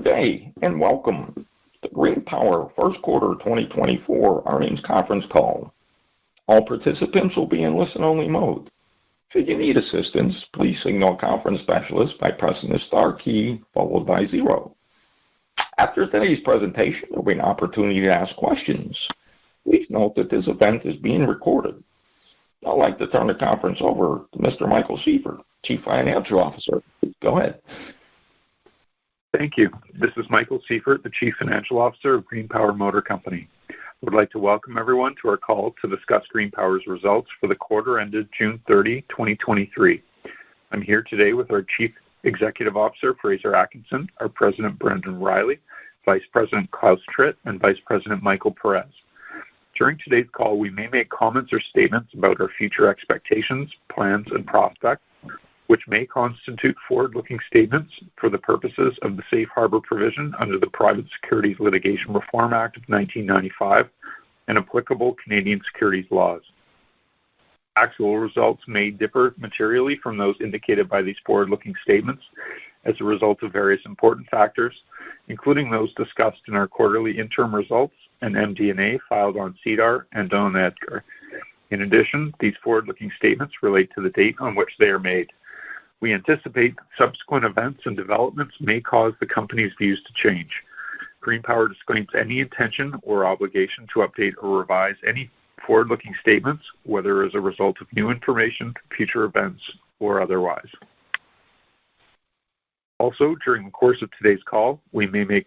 Good day and welcome to the GreenPower First Quarter 2024 Earnings Conference Call. All participants will be in listen-only mode. Should you need assistance, please signal a conference specialist by pressing the star key followed by 0. After today's presentation, there will be an opportunity to ask questions. Please note that this event is being recorded. I'd like to turn the conference over to Mr. Michael Sieffert, Chief Financial Officer. Go ahead. Thank you. This is Michael Sieffert, the Chief Financial Officer of GreenPower Motor Company. I would like to welcome everyone to our call to discuss GreenPower's results for the quarter ended June 30, 2023. I'm here today with our Chief Executive Officer, Fraser Atkinson, our President, Brendan Riley, Vice President Klaus Tritt, and Vice President Michael Perez. During today's call, we may make comments or statements about our future expectations, plans, and prospects, which may constitute forward-looking statements for the purposes of the Safe Harbor provision under the Private Securities Litigation Reform Act of 1995 and applicable Canadian securities laws. Actual results may differ materially from those indicated by these forward-looking statements as a result of various important factors, including those discussed in our quarterly interim results and MD&A filed on SEDAR and on EDGAR. In addition, these forward-looking statements relate to the date on which they are made. We anticipate subsequent events and developments may cause the company's views to change. GreenPower disclaims any intention or obligation to update or revise any forward-looking statements, whether as a result of new information, future events, or otherwise. Also, during the course of today's call, we may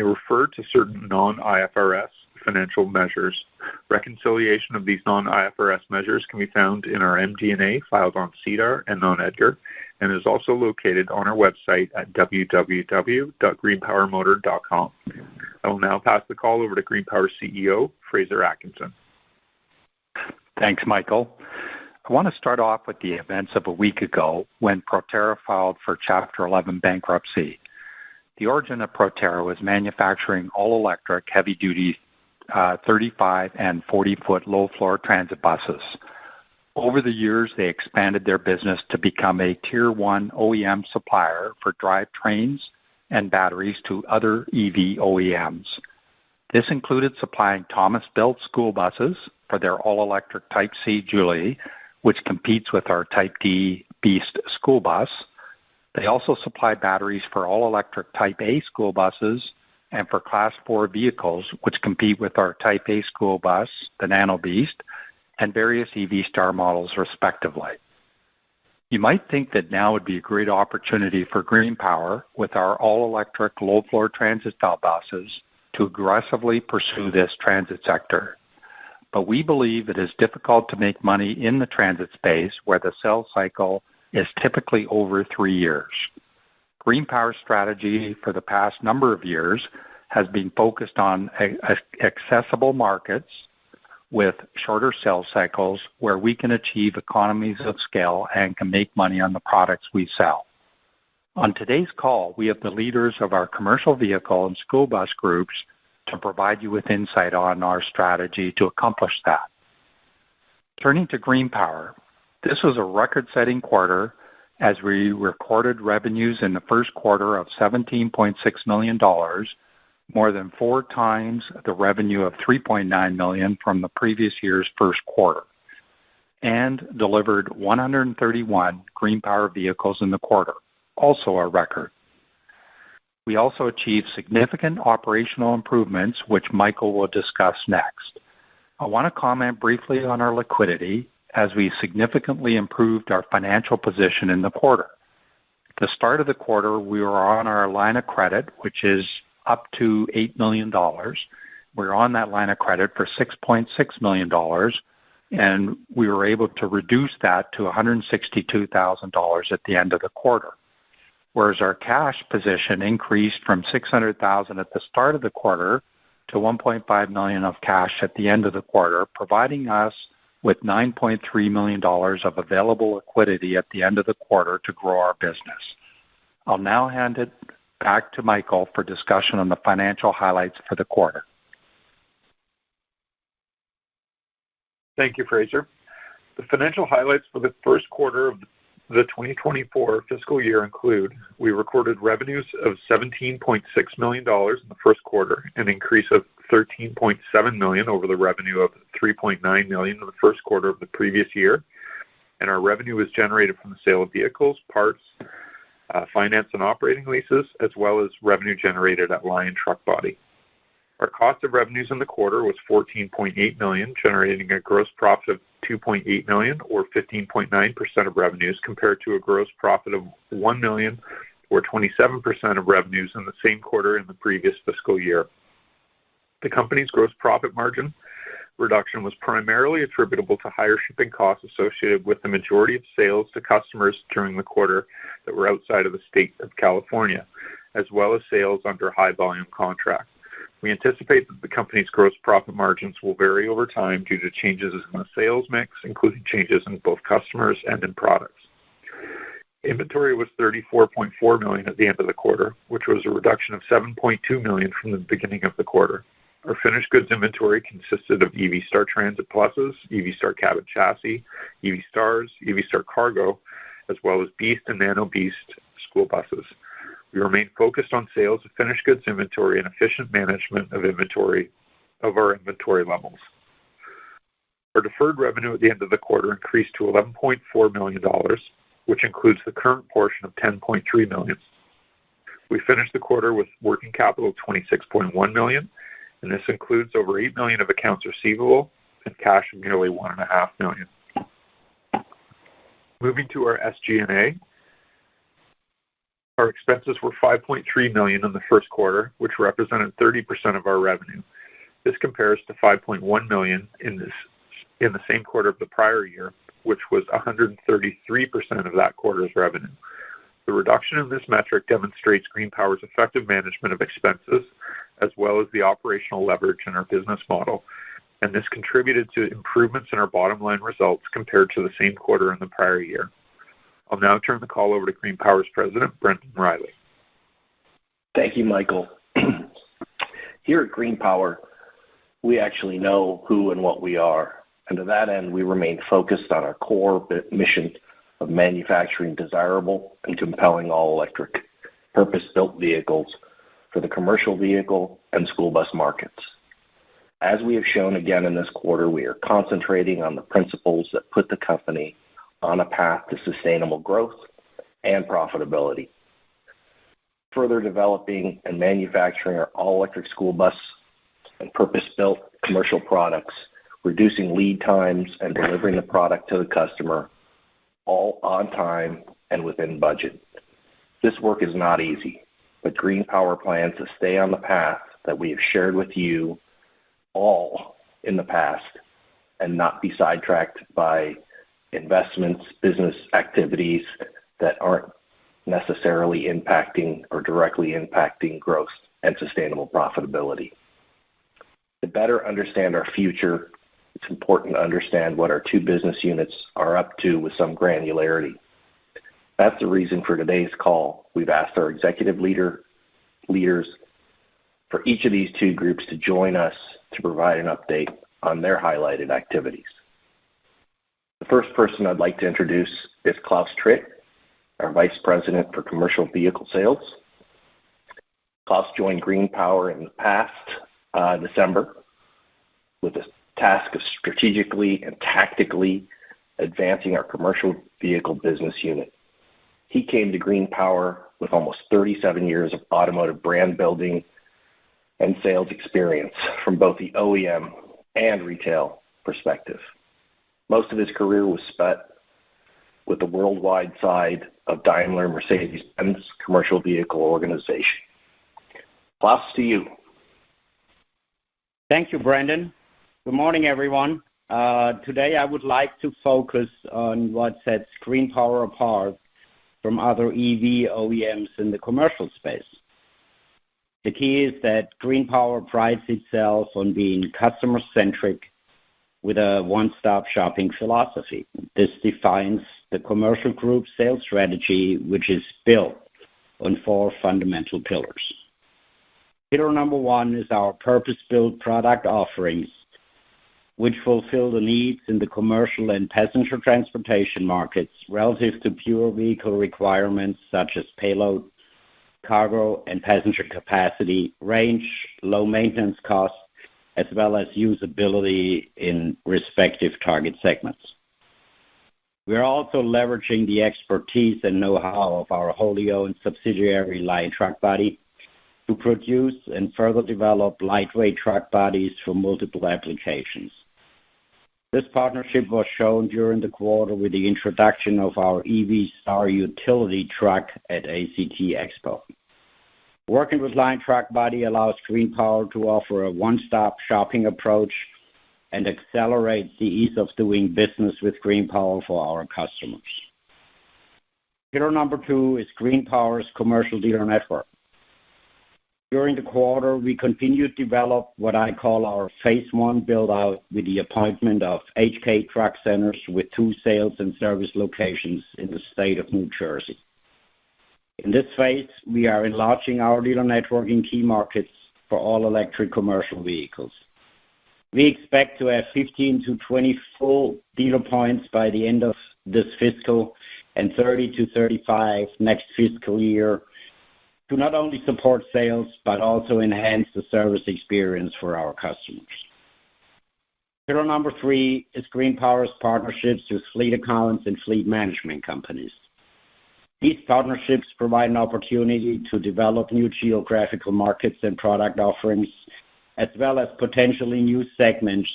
refer to certain non-IFRS financial measures. Reconciliation of these non-IFRS measures can be found in our MD&A filed on SEDAR and on EDGAR, and is also located on our website at www.greenpowermotor.com. I will now pass the call over to GreenPower CEO, Fraser Atkinson. Thanks, Michael. I want to start off with the events of a week ago when Proterra filed for Chapter 11 bankruptcy. The origin of Proterra was manufacturing all-electric, heavy-duty 35 and 40-foot low-floor transit buses. Over the years, they expanded their business to become a Tier 1 OEM supplier for drivetrains and batteries to other EV OEMs. This included supplying Thomas-built school buses for their all-electric Type C Julie, which competes with our Type D Beast school bus. They also supply batteries for all-electric Type A school buses and for Class 4 vehicles, which compete with our Type A school bus, the Nano Beast, and various EV Star models, respectively. You might think that now would be a great opportunity for GreenPower with our all-electric low-floor transit-style buses to aggressively pursue this transit sector. But we believe it is difficult to make money in the transit space where the sales cycle is typically over 3 years. GreenPower's strategy for the past number of years has been focused on accessible markets with shorter sales cycles where we can achieve economies of scale and can make money on the products we sell. On today's call, we have the leaders of our commercial vehicle and school bus groups to provide you with insight on our strategy to accomplish that. Turning to GreenPower, this was a record-setting quarter as we recorded revenues in the first quarter of $17.6 million, more than 4 times the revenue of $3.9 million from the previous year's first quarter, and delivered 131 GreenPower vehicles in the quarter, also a record. We also achieved significant operational improvements, which Michael will discuss next. I want to comment briefly on our liquidity as we significantly improved our financial position in the quarter. At the start of the quarter, we were on our line of credit, which is up to $8 million. We were on that line of credit for $6.6 million, and we were able to reduce that to $162,000 at the end of the quarter. Whereas our cash position increased from $600,000 at the start of the quarter to $1.5 million of cash at the end of the quarter, providing us with $9.3 million of available liquidity at the end of the quarter to grow our business. I'll now hand it back to Michael for discussion on the financial highlights for the quarter. Thank you, Fraser. The financial highlights for the first quarter of the 2024 fiscal year include: we recorded revenues of $17.6 million in the first quarter, an increase of $13.7 million over the revenue of $3.9 million in the first quarter of the previous year. And our revenue was generated from the sale of vehicles, parts, finance and operating leases, as well as revenue generated at Lion Truck Body. Our cost of revenues in the quarter was $14.8 million, generating a gross profit of $2.8 million, or 15.9% of revenues, compared to a gross profit of $1 million, or 27% of revenues in the same quarter in the previous fiscal year. The company's gross profit margin reduction was primarily attributable to higher shipping costs associated with the majority of sales to customers during the quarter that were outside of the state of California, as well as sales under high-volume contracts. We anticipate that the company's gross profit margins will vary over time due to changes in the sales mix, including changes in both customers and in products. Inventory was $34.4 million at the end of the quarter, which was a reduction of $7.2 million from the beginning of the quarter. Our finished goods inventory consisted of EV Star Transit Pluses, EV Star Cab and Chassis, EV Stars, EV Star Cargo, as well as Beast and Nano Beast school buses. We remain focused on sales of finished goods inventory and efficient management of our inventory levels. Our deferred revenue at the end of the quarter increased to $11.4 million, which includes the current portion of $10.3 million. We finished the quarter with working capital of $26.1 million, and this includes over $8 million of accounts receivable and cash of nearly $1.5 million. Moving to our SG&A, our expenses were $5.3 million in the first quarter, which represented 30% of our revenue. This compares to $5.1 million in the same quarter of the prior year, which was 133% of that quarter's revenue. The reduction in this metric demonstrates GreenPower's effective management of expenses, as well as the operational leverage in our business model, and this contributed to improvements in our bottom line results compared to the same quarter in the prior year. I'll now turn the call over to GreenPower's president, Brendan Riley. Thank you, Michael. Here at GreenPower, we actually know who and what we are, and to that end, we remain focused on our core mission of manufacturing desirable and compelling all-electric, purpose-built vehicles for the commercial vehicle and school bus markets. As we have shown again in this quarter, we are concentrating on the principles that put the company on a path to sustainable growth and profitability. Further developing and manufacturing our all-electric school bus and purpose-built commercial products, reducing lead times and delivering the product to the customer, all on time and within budget. This work is not easy, but GreenPower plans to stay on the path that we have shared with you all in the past and not be sidetracked by investments, business activities that aren't necessarily impacting or directly impacting growth and sustainable profitability. To better understand our future, it's important to understand what our two business units are up to with some granularity. That's the reason for today's call. We've asked our executive leaders for each of these two groups to join us to provide an update on their highlighted activities. The first person I'd like to introduce is Klaus Tritt, our Vice President for Commercial Vehicle Sales. Klaus joined GreenPower in the past December with the task of strategically and tactically advancing our commercial vehicle business unit. He came to GreenPower with almost 37 years of automotive brand building and sales experience from both the OEM and retail perspective. Most of his career was spent with the worldwide side of Daimler Mercedes-Benz commercial vehicle organization. Klaus, to you. Thank you, Brendan. Good morning, everyone. Today I would like to focus on what sets GreenPower apart from other EV OEMs in the commercial space. The key is that GreenPower prides itself on being customer-centric with a one-stop shopping philosophy. This defines the commercial group sales strategy, which is built on 4 fundamental pillars. Pillar number 1 is our purpose-built product offerings which fulfill the needs in the commercial and passenger transportation markets relative to pure vehicle requirements such as payload, cargo, and passenger capacity, range, low maintenance costs, as well as usability in respective target segments. We are also leveraging the expertise and know-how of our wholly owned subsidiary Lion Truck Body to produce and further develop lightweight truck bodies for multiple applications. This partnership was shown during the quarter with the introduction of our EV Star utility truck at ACT Expo. Working with Lion Truck Body allows GreenPower to offer a one-stop shopping approach and accelerates the ease of doing business with GreenPower for our customers. Pillar number 2 is GreenPower's commercial dealer network. During the quarter, we continued to develop what I call our Phase 1 build-out with the appointment of HK Truck Centers with 2 sales and service locations in the state of New Jersey. In this phase, we are enlarging our dealer network in key markets for all electric commercial vehicles. We expect to have 15 to 20 full dealer points by the end of this fiscal and 30 to 35 next fiscal year to not only support sales, but also enhance the service experience for our customers. Pillar number 3 is GreenPower's partnerships with fleet accountants and fleet management companies. These partnerships provide an opportunity to develop new geographical markets and product offerings, as well as potentially new segments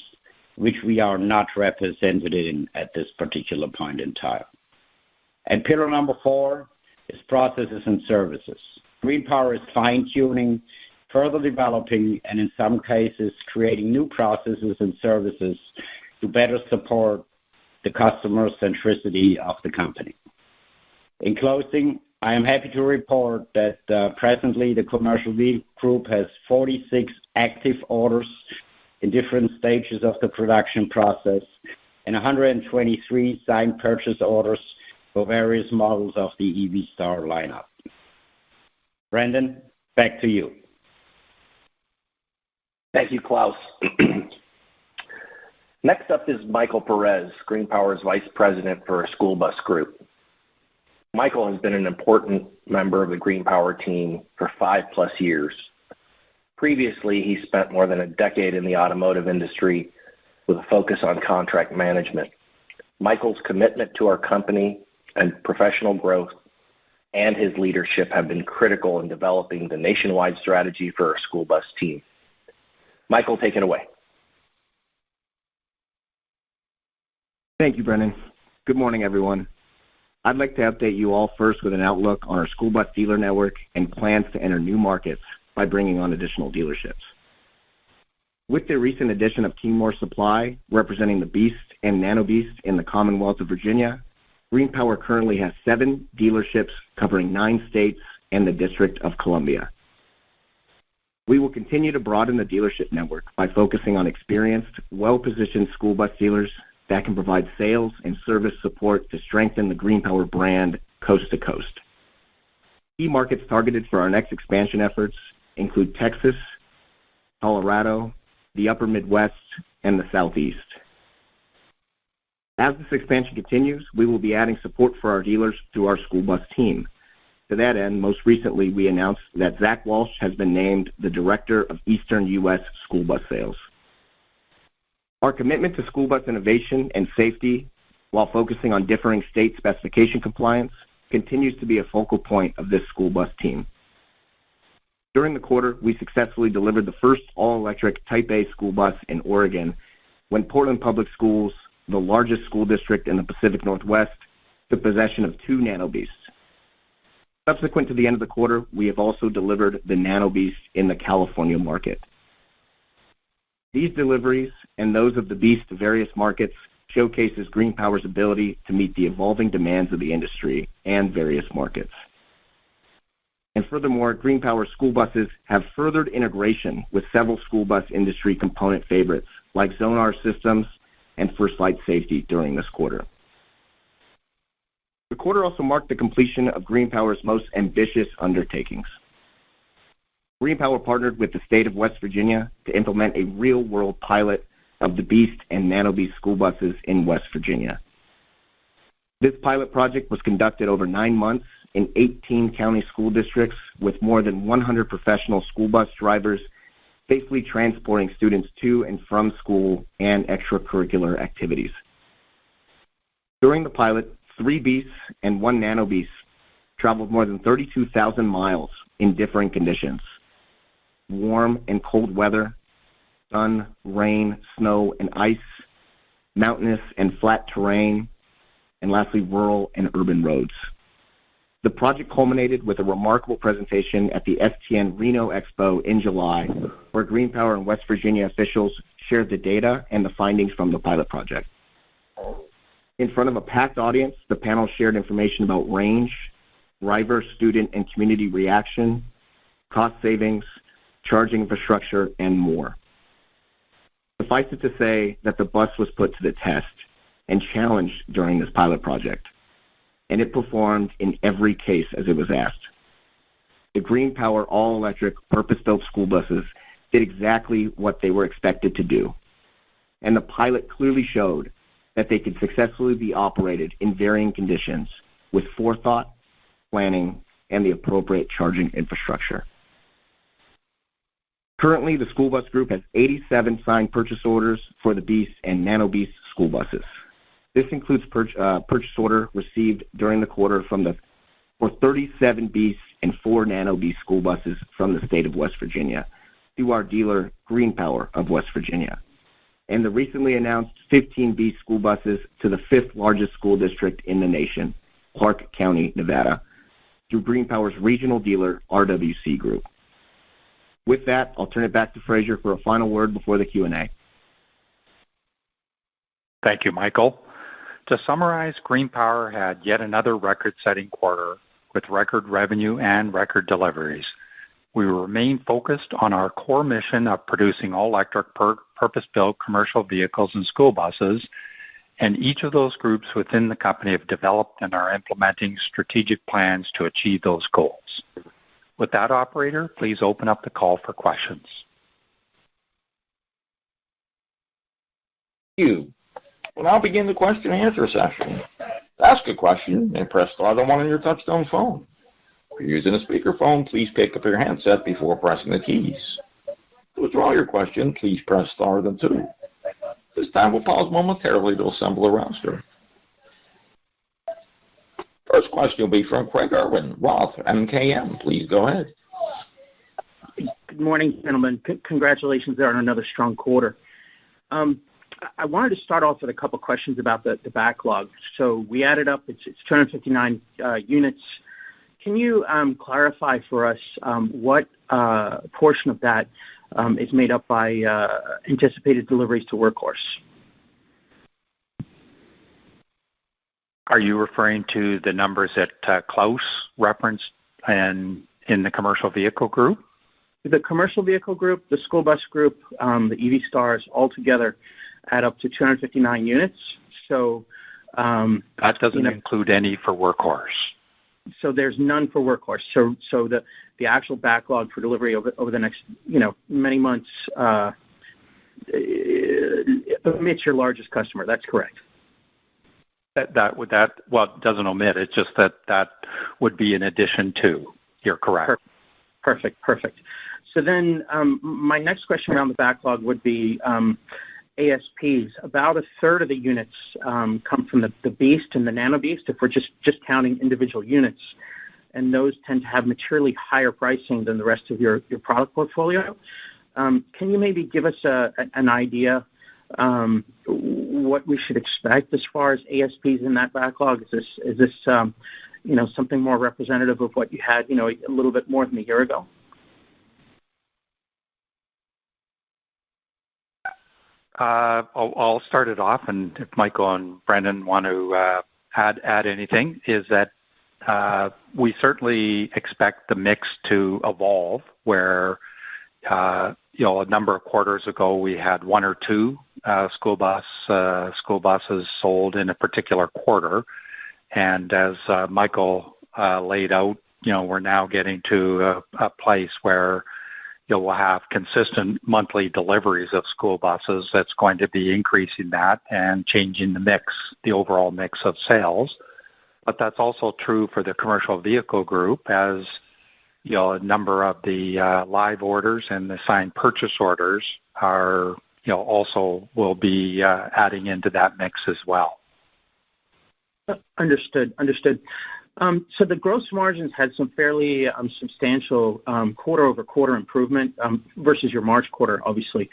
which we are not represented in at this particular point in time. And pillar number 4 is processes and services. GreenPower is fine-tuning, further developing, and in some cases creating new processes and services to better support the customer centricity of the company. In closing, I am happy to report that presently the commercial vehicle group has 46 active orders in different stages of the production process and 123 signed purchase orders for various models of the EV Star lineup. Brandon, back to you. Thank you, Klaus. Next up is Michael Perez, GreenPower's Vice President for School Bus Group. Michael has been an important member of the GreenPower team for 5+ years. Previously, he spent more than a decade in the automotive industry with a focus on contract management. Michael's commitment to our company and professional growth and his leadership have been critical in developing the nationwide strategy for our school bus team. Michael, take it away. Thank you, Brennan. Good morning, everyone. I'd like to update you all first with an outlook on our school bus dealer network and plans to enter new markets by bringing on additional dealerships. With the recent addition of Timor Supply, representing the Beast and Nano Beast in the Commonwealth of Virginia, GreenPower currently has 7 dealerships covering 9 states and the District of Columbia. We will continue to broaden the dealership network by focusing on experienced, well-positioned school bus dealers that can provide sales and service support to strengthen the GreenPower brand coast to coast. Key markets targeted for our next expansion efforts include Texas, Colorado, the Upper Midwest, and the Southeast. As this expansion continues, we will be adding support for our dealers through our school bus team. To that end, most recently we announced that Zach Walsh has been named the Director of Eastern U.S. School Bus Sales. Our commitment to school bus innovation and safety, while focusing on differing state specification compliance, continues to be a focal point of this school bus team. During the quarter, we successfully delivered the first all-electric Type A school bus in Oregon when Portland Public Schools, the largest school district in the Pacific Northwest, took possession of 2 Nano Beasts. Subsequent to the end of the quarter, we have also delivered the Nano Beast in the California market. These deliveries and those of the Beast to various markets showcases GreenPower's ability to meet the evolving demands of the industry and various markets. And furthermore, GreenPower school buses have furthered integration with several school bus industry component favorites like Zonar Systems and First Light Safety during this quarter. The quarter also marked the completion of GreenPower's most ambitious undertakings. GreenPower partnered with the state of West Virginia to implement a real-world pilot of the Beast and Nano Beast school buses in West Virginia. This pilot project was conducted over 9 months in 18 county school districts with more than 100 professional school bus drivers safely transporting students to and from school and extracurricular activities. During the pilot, 3 Beasts and 1 Nano Beast traveled more than 32,000 miles in differing conditions: warm and cold weather, sun, rain, snow, and ice, mountainous and flat terrain, and lastly, rural and urban roads. The project culminated with a remarkable presentation at the STN Reno Expo in July, where GreenPower and West Virginia officials shared the data and the findings from the pilot project. In front of a packed audience, the panel shared information about range, driver, student, and community reaction, cost savings, charging infrastructure, and more. Suffice it to say that the bus was put to the test and challenged during this pilot project, and it performed in every case as it was asked. The GreenPower all-electric, purpose-built school buses did exactly what they were expected to do, and the pilot clearly showed that they could successfully be operated in varying conditions with forethought, planning, and the appropriate charging infrastructure. Currently, the school bus group has 87 signed purchase orders for the Beast and Nano Beast school buses. This includes purchase order received during the quarter for 37 Beasts and 4 Nano Beast school buses from the state of West Virginia through our dealer, GreenPower of West Virginia, and the recently announced 15 Beast school buses to the 5th largest school district in the nation, Clark County, Nevada, through GreenPower's regional dealer, RWC Group. With that, I'll turn it back to Fraser for a final word before the Q&A. Thank you, Michael. To summarize, GreenPower had yet another record-setting quarter with record revenue and record deliveries. We remain focused on our core mission of producing all-electric, purpose-built commercial vehicles and school buses, and each of those groups within the company have developed and are implementing strategic plans to achieve those goals. With that, operator, please open up the call for questions. Thank you. We'll now begin the question and answer session. To ask a question, press star then 1 on your touchtone phone. If you're using a speakerphone, please pick up your handset before pressing the keys. To withdraw your question, please press star then 2. This time we'll pause momentarily to assemble a roster. First question will be from Craig Irwin, Roth MKM. Please go ahead. Good morning, gentlemen. Congratulations there on another strong quarter. I wanted to start off with a couple questions about the backlog. So we added up, it's 259 units. Can you clarify for us what portion of that is made up by anticipated deliveries to Workhorse? Are you referring to the numbers that Klaus referenced in the commercial vehicle group? The commercial vehicle group, the school bus group, the EV Stars all together add up to 259 units. So that doesn't include any for Workhorse. So there's none for Workhorse. So the actual backlog for delivery over the next many months omits your largest customer. That's correct. It doesn't omit. It's just that would be in addition to. You're correct. Perfect. So then my next question around the backlog would be ASPs. About a third of the units come from the Beast and the Nano Beast, if we're just counting individual units, and those tend to have materially higher pricing than the rest of your product portfolio. Can you maybe give us an idea what we should expect as far as ASPs in that backlog? Is this something more representative of what you had a little bit more than a year ago? I'll start it off, and if Michael and Brendan want to add anything, is that we certainly expect the mix to evolve where a number of quarters ago we had 1 or 2 school buses sold in a particular quarter, and as Michael laid out, we're now getting to a place where we'll have consistent monthly deliveries of school buses. That's going to be increasing that and changing the mix, the overall mix of sales. But that's also true for the commercial vehicle group, as a number of the live orders and the signed purchase orders are, also will be adding into that mix as well. Understood. So the gross margins had some fairly substantial quarter-over-quarter improvement versus your March quarter, obviously.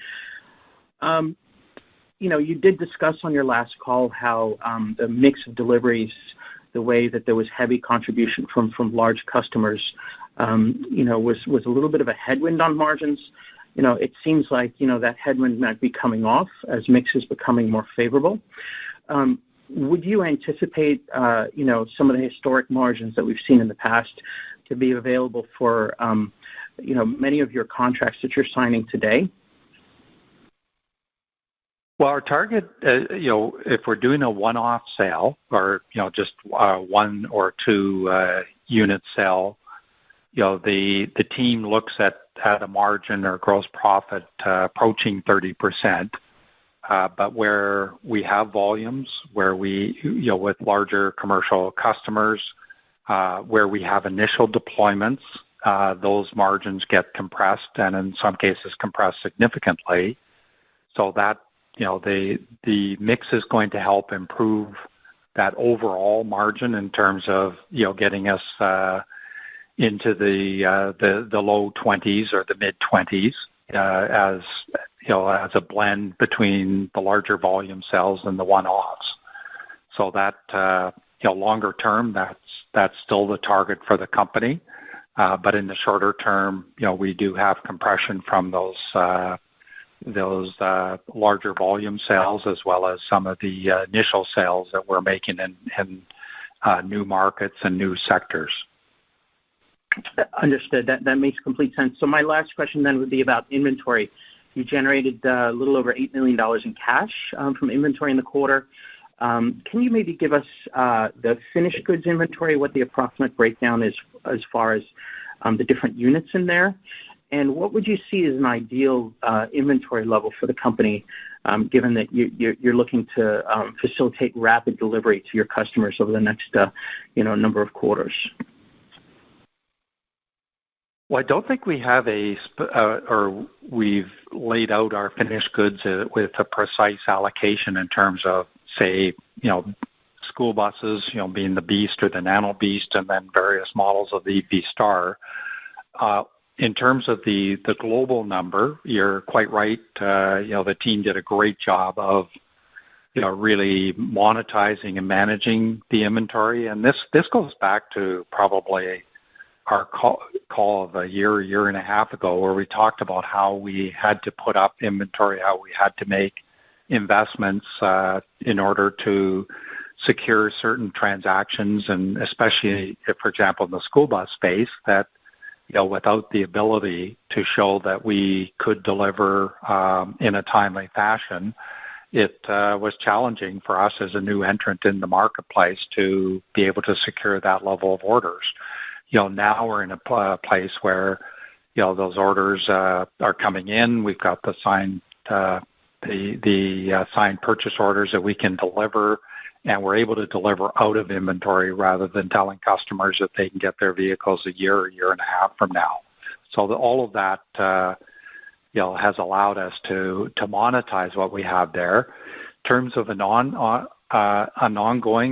You did discuss on your last call how the mix of deliveries, the way that there was heavy contribution from large customers, was a little bit of a headwind on margins. It seems like, that headwind might be coming off as mix is becoming more favorable. Would you anticipate, some of the historic margins that we've seen in the past to be available for, many of your contracts that you're signing today? Well, our target, if we're doing a one-off sale or, just one or two unit sale, the team looks at a margin or gross profit approaching 30%. But where we have volumes, where we, with larger commercial customers, where we have initial deployments, those margins get compressed and in some cases compressed significantly. So that, the mix is going to help improve that overall margin in terms of, getting us into the low 20s or the mid 20s as a blend between the larger volume sales and the one-offs. So that, longer term, that's still the target for the company. But in the shorter term, we do have compression from those larger volume sales as well as some of the initial sales that we're making in new markets and new sectors. Understood. That makes complete sense. So my last question then would be about inventory. You generated a little over $8 million in cash from inventory in the quarter. Can you maybe give us the finished goods inventory, what the approximate breakdown is as far as the different units in there? And what would you see as an ideal inventory level for the company, given that you're looking to facilitate rapid delivery to your customers over the next number of quarters? Well, I don't think we have or we've laid out our finished goods with a precise allocation in terms of, say, school buses, being the Beast or the Nano Beast, and then various models of the EV Star. In terms of the global number, you're quite right. The team did a great job of, really monetizing and managing the inventory. And this goes back to probably our call of a year and a half ago, where we talked about how we had to put up inventory, how we had to make investments in order to secure certain transactions, and especially if, for example, in the school bus space, that without the ability to show that we could deliver in a timely fashion, it was challenging for us as a new entrant in the marketplace to be able to secure that level of orders. Now we're in a place where, those orders are coming in. We've got the signed signed purchase orders that we can deliver, and we're able to deliver out of inventory rather than telling customers that they can get their vehicles a year and a half from now. So all of that, has allowed us to monetize what we have there. In terms of an ongoing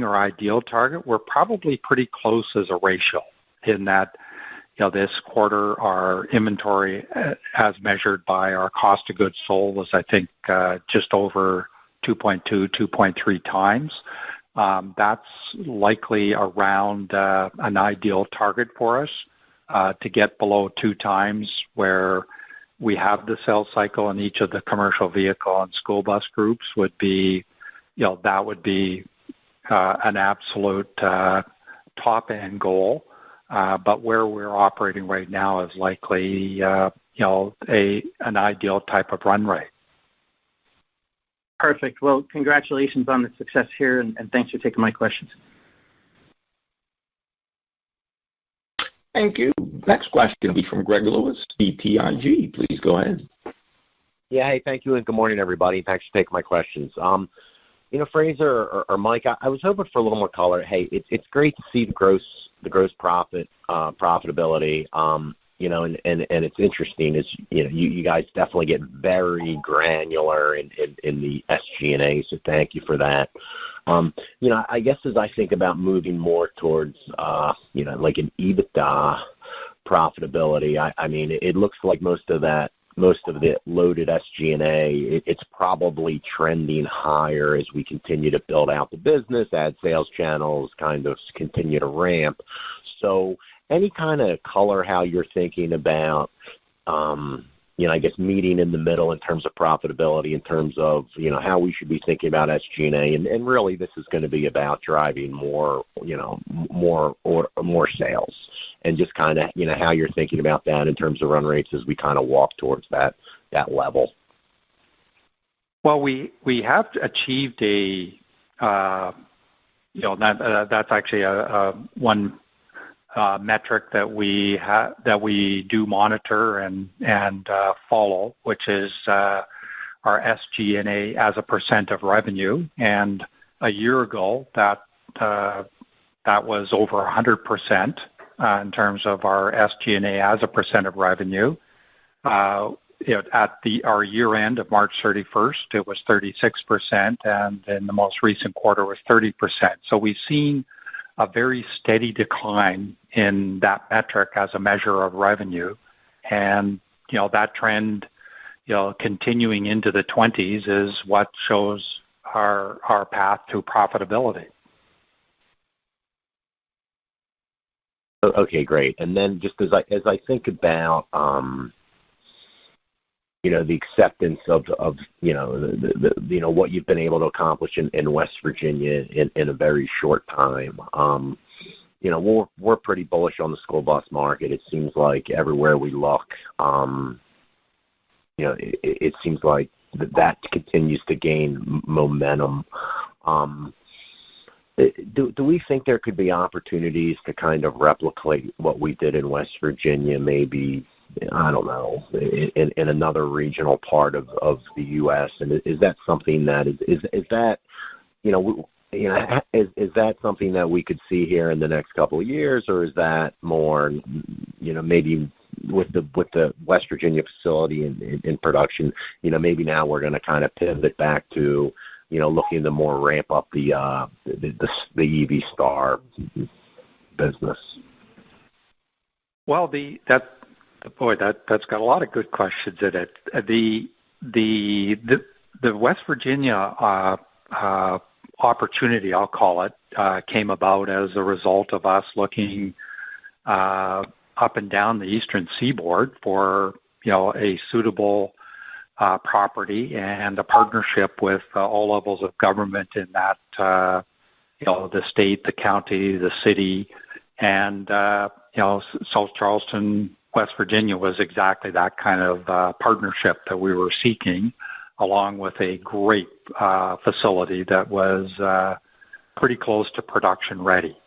or ideal target, we're probably pretty close as a ratio in that, this quarter, our inventory, as measured by our cost of goods sold, was, I think, just over 2.2, 2.3 times. That's likely around an ideal target for us to get below 2 times, where we have the sales cycle in each of the commercial vehicle and school bus groups would be, that would be an absolute top end goal. But where we're operating right now is likely, an ideal type of run rate. Perfect. Well, congratulations on the success here, and thanks for taking my questions. Thank you. Next question will be from Greg Lewis, BTIG. Please go ahead. Yeah, hey, thank you, and good morning, everybody. Thanks for taking my questions. Fraser or Mike, I was hoping for a little more color. Hey, it's great to see the gross profit profitability. And it's interesting is you guys definitely get very granular in the SG&A, so thank you for that. I guess as I think about moving more towards like an EBITDA profitability, I mean it looks like most of the loaded SG&A, it's probably trending higher as we continue to build out the business, add sales channels, kind of continue to ramp. So any kind of color how you're thinking about, I guess meeting in the middle in terms of profitability, in terms of, how we should be thinking about SG&A, and really this is going to be about driving more sales, and just kind of, how you're thinking about that in terms of run rates as we kind of walk towards that level. Well, we have achieved that's actually a one metric that we do monitor and follow, which is our SG&A as a percent of revenue. And a year ago, that was over 100% in terms of our SG&A as a percent of revenue. At our year end of March 31st, it was 36%, and in the most recent quarter was 30%. So we've seen a very steady decline in that metric as a measure of revenue. And, that trend, continuing into the 20s is what shows our path to profitability. Okay, great. And then just as I think about, the acceptance of what you've been able to accomplish in West Virginia in a very short time. We're pretty bullish on the school bus market. It seems like everywhere we look, it seems like that continues to gain momentum. Do we think there could be opportunities to kind of replicate what we did in West Virginia, maybe, I don't know, in another regional part of the U.S.? And is that something that is that is that something that we could see here in the next couple of years, or is that more, maybe with the West Virginia facility in production, maybe now we're going to kind of pivot back to, looking to more ramp up the EV Star business? Well, that's got a lot of good questions in it. The West Virginia opportunity, I'll call it, came about as a result of us looking up and down the eastern seaboard for a suitable property and a partnership with all levels of government in that the state, the county, the city, and South Charleston, West Virginia was exactly that kind of partnership that we were seeking, along with a great facility that was pretty close to production ready.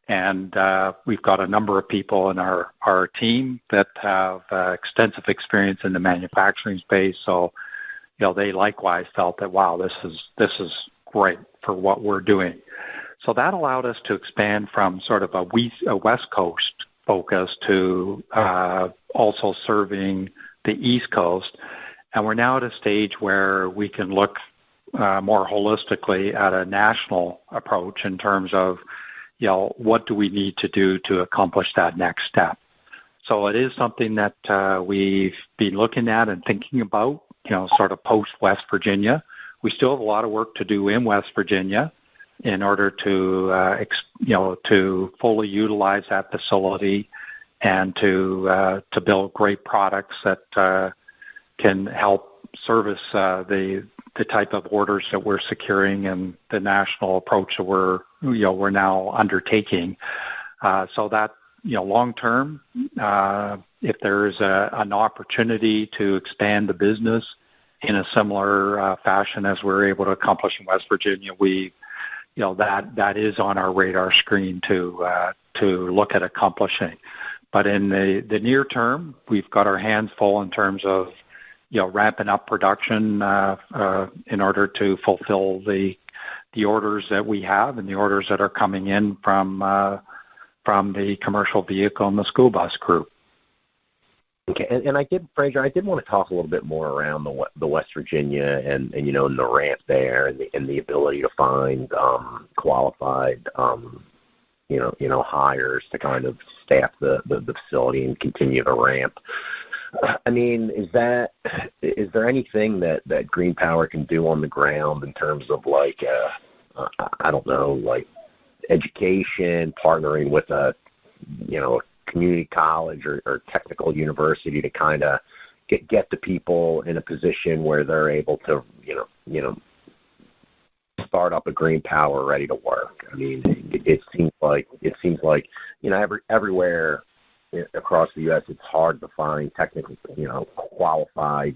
And we've got a number of people in our team that have extensive experience in the manufacturing space. So, they likewise felt that, wow, this is great for what we're doing. So that allowed us to expand from sort of a West Coast focus to also serving the East Coast. And we're now at a stage where we can look more holistically at a national approach in terms of, what do we need to do to accomplish that next step? So it is something that we've been looking at and thinking about, sort of post West Virginia. We still have a lot of work to do in West Virginia in order to, to fully utilize that facility and to build great products that can help service the type of orders that we're securing and the national approach that we're now undertaking. So that, long term, if there is an opportunity to expand the business in a similar fashion as we're able to accomplish in West Virginia, that is on our radar screen to look at accomplishing. But in the near term, we've got our hands full in terms of ramping up production in order to fulfill the orders that we have and the orders that are coming in from the commercial vehicle and the school bus group. Okay, and Fraser, I did want to talk a little bit more around the West Virginia and the ramp there and the ability to find qualified hires to kind of staff the facility and continue to ramp. I mean, is there anything that GreenPower can do on the ground in terms of like education, partnering with a community college or technical university to kind of get the people in a position where they're able to start up a GreenPower ready to work? I mean, it seems like everywhere across the U.S. it's hard to find technical qualified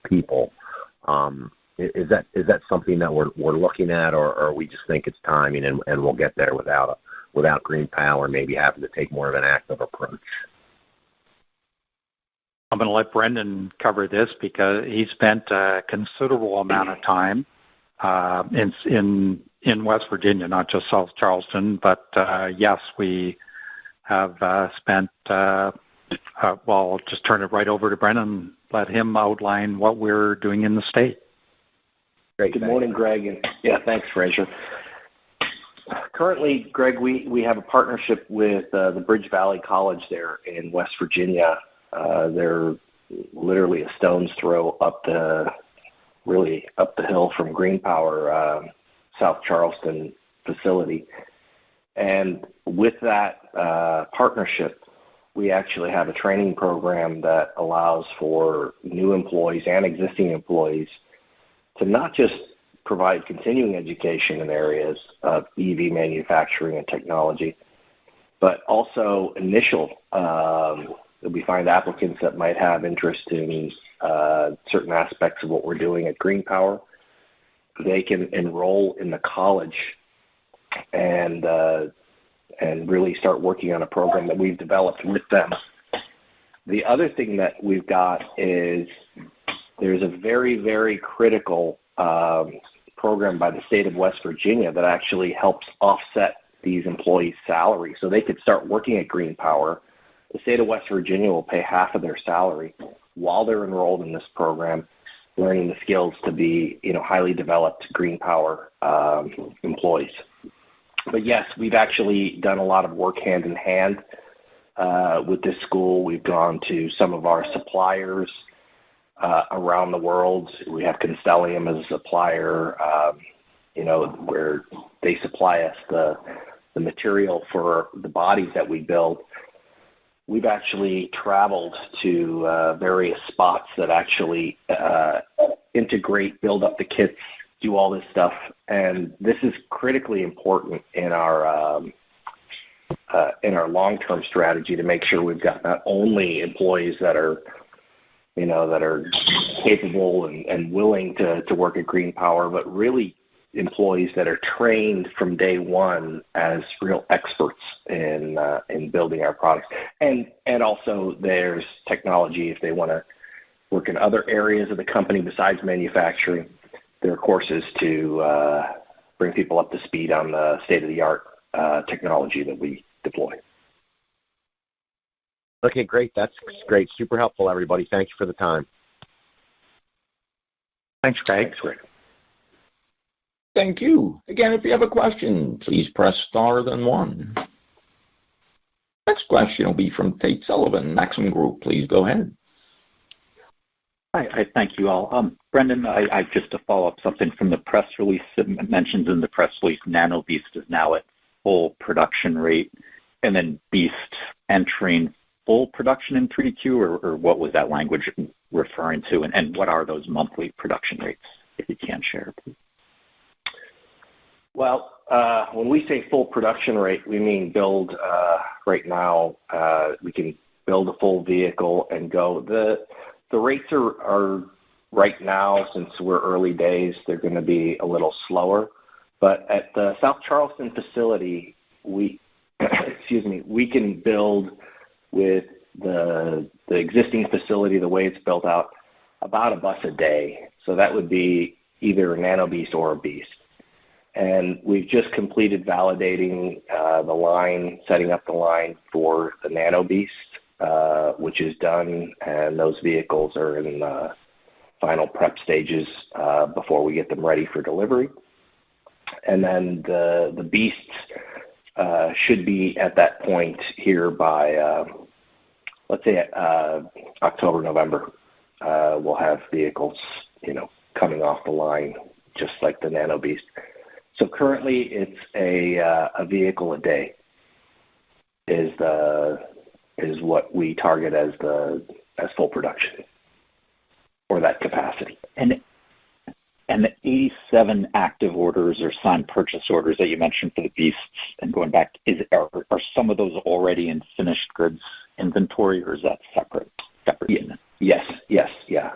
people. Is that something that we're looking at, or we just think it's timing and we'll get there without GreenPower maybe having to take more of an active approach? I'm going to let Brendan cover this because he spent a considerable amount of time in West Virginia, not just South Charleston, but yes, we have spent. I'll just turn it right over to Brendan and let him outline what we're doing in the state. Great. Good morning, Greg. And thanks, Fraser. Currently, Greg, we have a partnership with the Bridge Valley College there in West Virginia. They're literally a stone's throw up the hill from GreenPower South Charleston facility. And with that partnership, we actually have a training program that allows for new employees and existing employees to not just provide continuing education in areas of EV manufacturing and technology, but also initial. We find applicants that might have interest in certain aspects of what we're doing at GreenPower. They can enroll in the college and really start working on a program that we've developed with them. The other thing that we've got is there's a very, very critical program by the state of West Virginia that actually helps offset these employees' salary so they could start working at GreenPower. The state of West Virginia will pay half of their salary while they're enrolled in this program, learning the skills to be, highly developed GreenPower employees. But yes, we've actually done a lot of work hand in hand with this school. We've gone to some of our suppliers around the world. We have Constellium as a supplier, where they supply us the material for the bodies that we build. We've actually traveled to various spots that actually integrate, build up the kits, do all this stuff, and this is critically important in our long-term strategy to make sure we've got not only employees that are capable and willing to work at GreenPower, but really employees that are trained from day one as real experts in building our products. And also there's technology if they want to work in other areas of the company besides manufacturing. There are courses to bring people up to speed on the state-of-the-art technology that we deploy. Okay, great. That's great. Super helpful, everybody. Thank you for the time. Thanks, Greg. Thanks, Greg. Thank you. Again, if you have a question, please press star then one. Next question will be from Tate Sullivan, Maxim Group. Please go ahead. Hi, thank you all. Brendan, I just to follow up something from the press release. It mentions in the press release Nano Beast is now at full production rate, and then Beast entering full production in 3Q, or what was that language referring to, and what are those monthly production rates, if you can share, please? Well, when we say full production rate, we mean build right now. We can build a full vehicle and go. The rates are right now, since we're early days, they're going to be a little slower. But at the South Charleston facility, we we can build with the existing facility, the way it's built out, about a bus a day. So that would be either a Nano Beast or a Beast. And we've just completed validating the line, setting up the line for the Nano Beast, which is done, and those vehicles are in final prep stages before we get them ready for delivery. And then the Beasts should be at that point here by, let's say, October, November. We'll have vehicles, coming off the line, just like the Nano Beast. So currently, it's a vehicle a day is what we target as full production or that capacity. And the 87 active orders or signed purchase orders that you mentioned for the Beasts, and going back, are some of those already in finished goods inventory, or is that separate? Yes, yeah.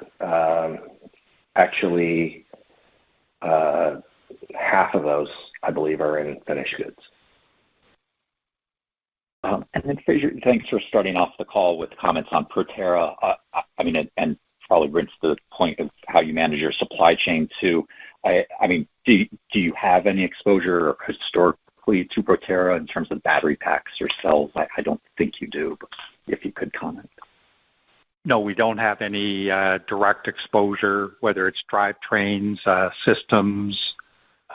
Actually, half of those, I believe, are in finished goods. And then, Fraser, thanks for starting off the call with comments on Proterra. And probably brings to the point of how you manage your supply chain too. Do you have any exposure historically to Proterra in terms of battery packs or cells? I don't think you do, but if you could comment. No, we don't have any direct exposure, whether it's drivetrains, systems,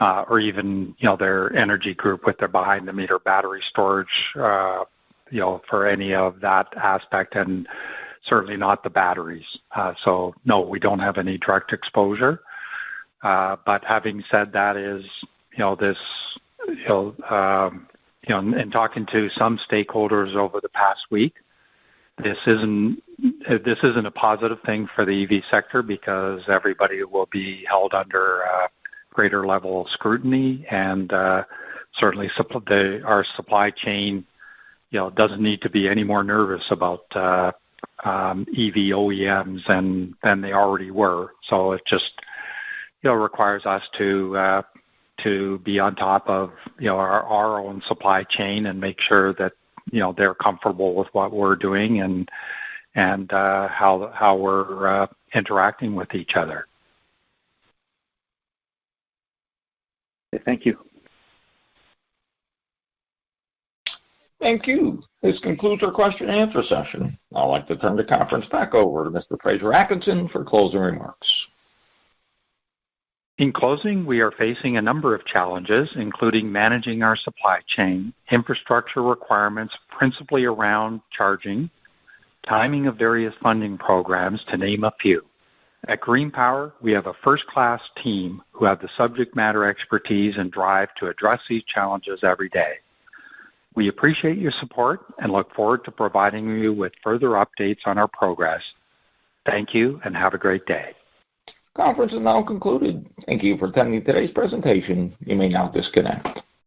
or even their energy group with their behind-the-meter battery storage, for any of that aspect, and certainly not the batteries. So no, we don't have any direct exposure. But having said that, in talking to some stakeholders over the past week, this isn't a positive thing for the EV sector, because everybody will be held under greater level of scrutiny, and certainly our supply chain doesn't need to be any more nervous about EV OEMs than they already were. So it just requires us to be on top of our own supply chain and make sure that they're comfortable with what we're doing and how we're interacting with each other. Thank you. Thank you. This concludes our question and answer session. I'd like to turn the conference back over to Mr. Fraser Atkinson for closing remarks. In closing, we are facing a number of challenges, including managing our supply chain, infrastructure requirements principally around charging, timing of various funding programs, to name a few. At GreenPower, we have a first-class team who have the subject matter expertise and drive to address these challenges every day. We appreciate your support and look forward to providing you with further updates on our progress. Thank you, and have a great day. Conference is now concluded. Thank you for attending today's presentation. You may now disconnect.